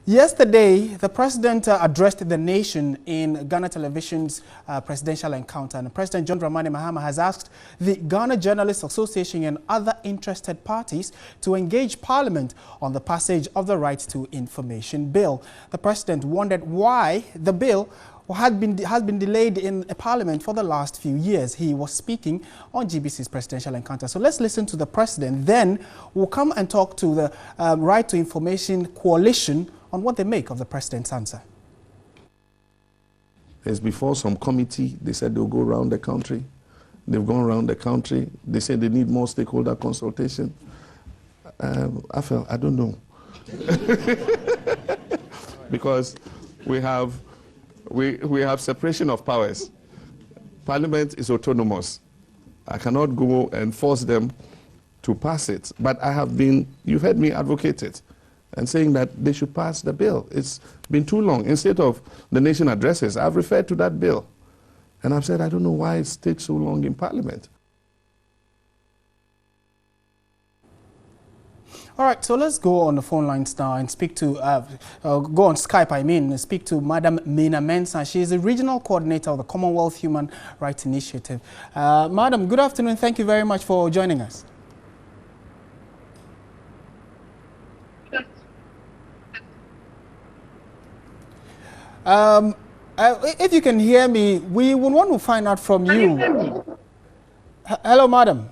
Yesterday, the president addressed the nation in Ghana Television's presidential encounter. And President John Dramani Mahama has asked the Ghana Journalists Association and other interested parties to engage Parliament on the passage of the Right to Information Bill. The president wondered why the bill has been delayed in Parliament for the last few years. He was speaking on GBC's presidential encounter. So let's listen to the president. Then we'll come and talk to the Right to Information Coalition on what they make of the president's answer. It's before some committee. They said they'll go around the country. They've gone around the country. They said they need more stakeholder consultation. I don't know. Because we have separation of powers. Parliament is autonomous. I cannot go and force them to pass it. But you've heard me advocate it and saying that they should pass the bill. It's been too long. Instead of the nation addresses, I've referred to that bill. And I've said, I don't know why it takes so long in Parliament. All right, so let's go on the phone lines now and speak to, go on Skype, and speak to Madam Mina Mensah. She is the regional coordinator of the Commonwealth Human Rights Initiative. Madam, good afternoon. Thank you very much for joining us. If you can hear me, we would want to find out from you. Can you hear me? Hello, madam.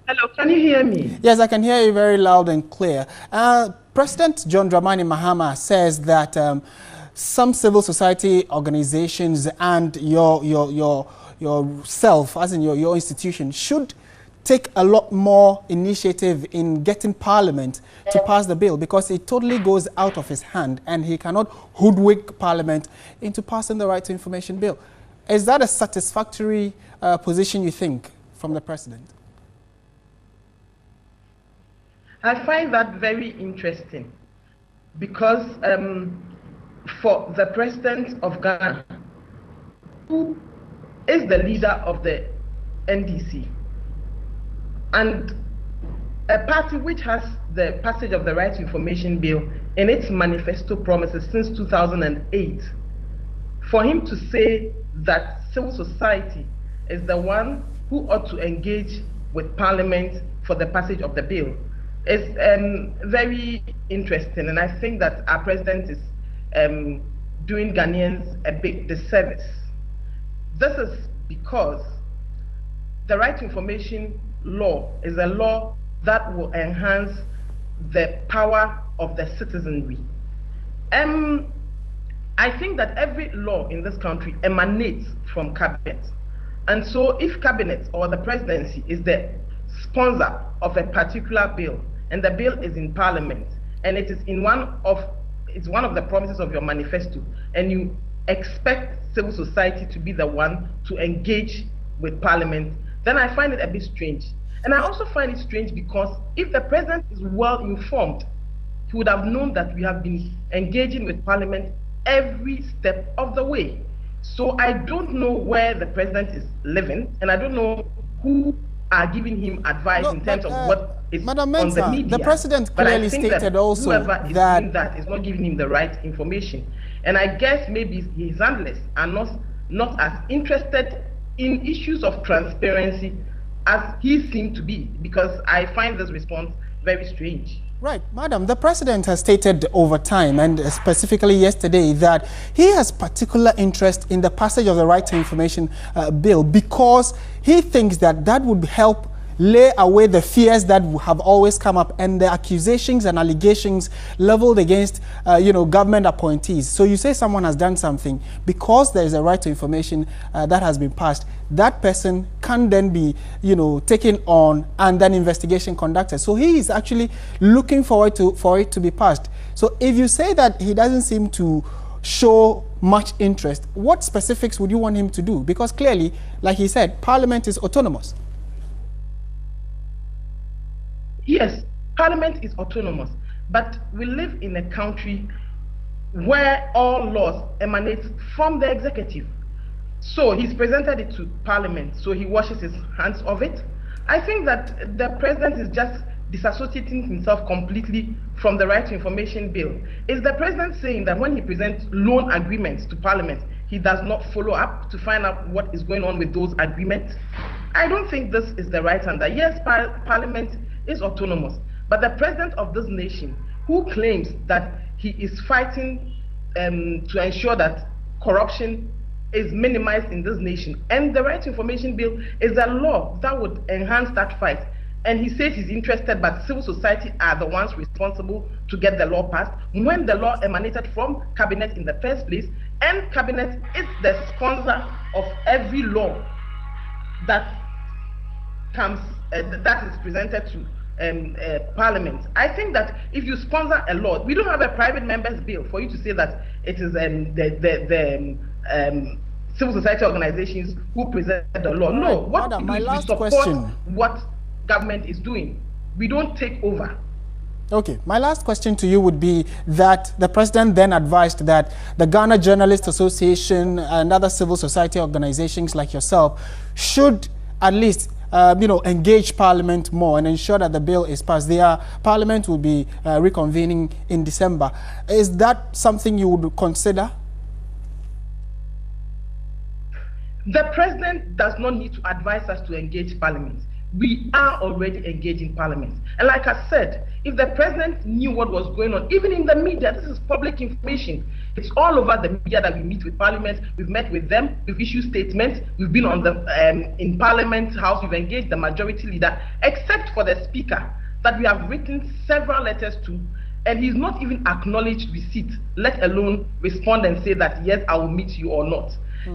Hello, can you hear me? Yes, I can hear you very loud and clear. President John Dramani Mahama says that some civil society organizations and yourself, as in your institution, should take a lot more initiative in getting Parliament to pass the bill, because it totally goes out of his hand and he cannot hoodwink Parliament into passing the Right to Information Bill. Is that a satisfactory position, you think, from the President? I find that very interesting because for the President of Ghana, who is the leader of the NDC, and a party which has the passage of the Right to Information Bill in its manifesto promises since 2008, for him to say that civil society is the one who ought to engage with Parliament for the passage of the bill is very interesting. And I think that our President is doing Ghanaians a big disservice. This is because the Right to Information law is a law that will enhance the power of the citizenry. I think that every law in this country emanates from cabinet. And so if cabinet or the presidency is the sponsor of a particular bill, and the bill is in Parliament, and it is one of the promises of your manifesto, and you expect civil society to be the one to engage with Parliament, then I find it a bit strange. And I also find it strange because if the President is well informed, he would have known that we have been engaging with Parliament every step of the way. So I don't know where the President is living, and I don't know who are giving him advice in terms of what is Madam on Mensah, the media. the President clearly stated also whoever is doing that is not giving him the right information. And I guess maybe his handlers are not as interested in issues of transparency as he seemed to be, because I find this response very strange. Right, Madam, the President has stated over time, and specifically yesterday, that he has particular interest in the passage of the Right to Information Bill because he thinks that that would help lay away the fears that have always come up and the accusations and allegations leveled against government appointees. So you say someone has done something, because there is a right to information that has been passed, that person can then be taken on and then investigation conducted. So he is actually looking forward for it to be passed. So if you say that he doesn't seem to show much interest, what specifics would you want him to do? Because clearly, like he said, Parliament is autonomous. Yes, Parliament is autonomous, but we live in a country where all laws emanate from the executive. So he's presented it to Parliament, so he washes his hands of it. I think that the President is just disassociating himself completely from the Right to Information Bill? Is the president saying that when he presents loan agreements to Parliament, he does not follow up to find out what is going on with those agreements? I don't think this is the right answer. Yes, Parliament is autonomous, but the president of this nation, who claims that he is fighting to ensure that corruption is minimized in this nation, and the Right to Information Bill is a law that would enhance that fight, and he says he's interested, but civil society are the ones responsible to get the law passed, when the law emanated from cabinet in the first place, and cabinet is the sponsor of every law that comes that is presented to Parliament. I think that if you sponsor a law, we don't have a private members bill for you to say that it is the civil society organizations who present the law. No, what Madam, we do is we support what government is doing. We don't take over. Okay, my last question to you would be that the president then advised that the Ghana Journalists Association and other civil society organizations like yourself should at least engage Parliament more and ensure that the bill is passed. Parliament will be reconvening in December. Is that something you would consider? The president does not need to advise us to engage Parliament. We are already engaged in Parliament. And like I said, if the president knew what was going on, even in the media, this is public information. It's all over the media that we meet with Parliament. We've met with them, we've issued statements, we've been on the in Parliament House, we've engaged the majority leader, except for the speaker, that we have written several letters to, and he's not even acknowledged receipt, let alone respond and say that, yes, I will meet you or not.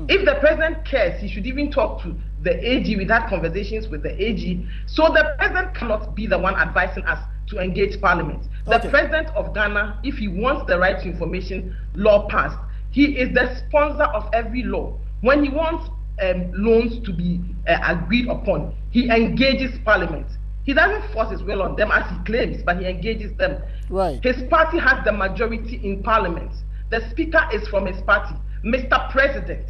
If the president cares, he should even talk to the AG. We've had conversations with the AG. So the president cannot be the one advising us to engage Parliament. The president of Ghana, if he wants the Right to Information law passed, he is the sponsor of every law. When he wants loans to be agreed upon, he engages Parliament. He doesn't force his will on them as he claims, but he engages them. Right. His party has the majority in Parliament. The speaker is from his party. Mr. President,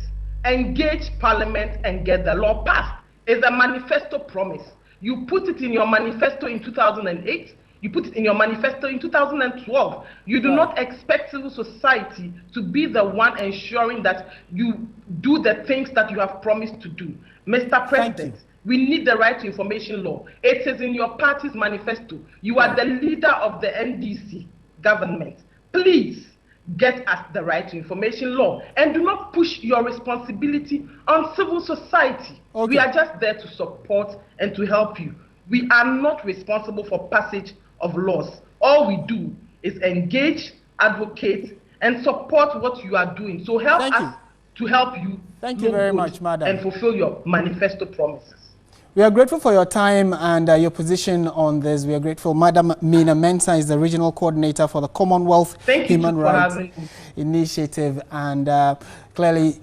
engage Parliament and get the law passed. It's a manifesto promise. You put it in your manifesto in 2008. You put it in your manifesto in 2012. You do not expect civil society to be the one ensuring that you do the things that you have promised to do. Mr. President, we need the Right to Information law. It is in your party's manifesto. You are the leader of the NDC government. Please get us the Right to Information law, and do not push your responsibility on civil society. We are just there to support and to help you. We are not responsible for passage of laws. All we do is engage, advocate, and support what you are doing. So help us to help you. Thank you very much, madam. And fulfill your manifesto promises. We are grateful for your time and your position on this. We are grateful. Madam Mina Mensah is the regional coordinator for the Commonwealth Human Rights Initiative, and clearly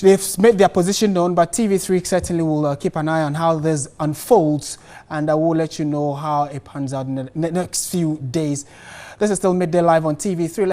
they've made their position known, but TV3 certainly will keep an eye on how this unfolds, and I will let you know how it pans out in the next few days. This is still Midday Live on TV3.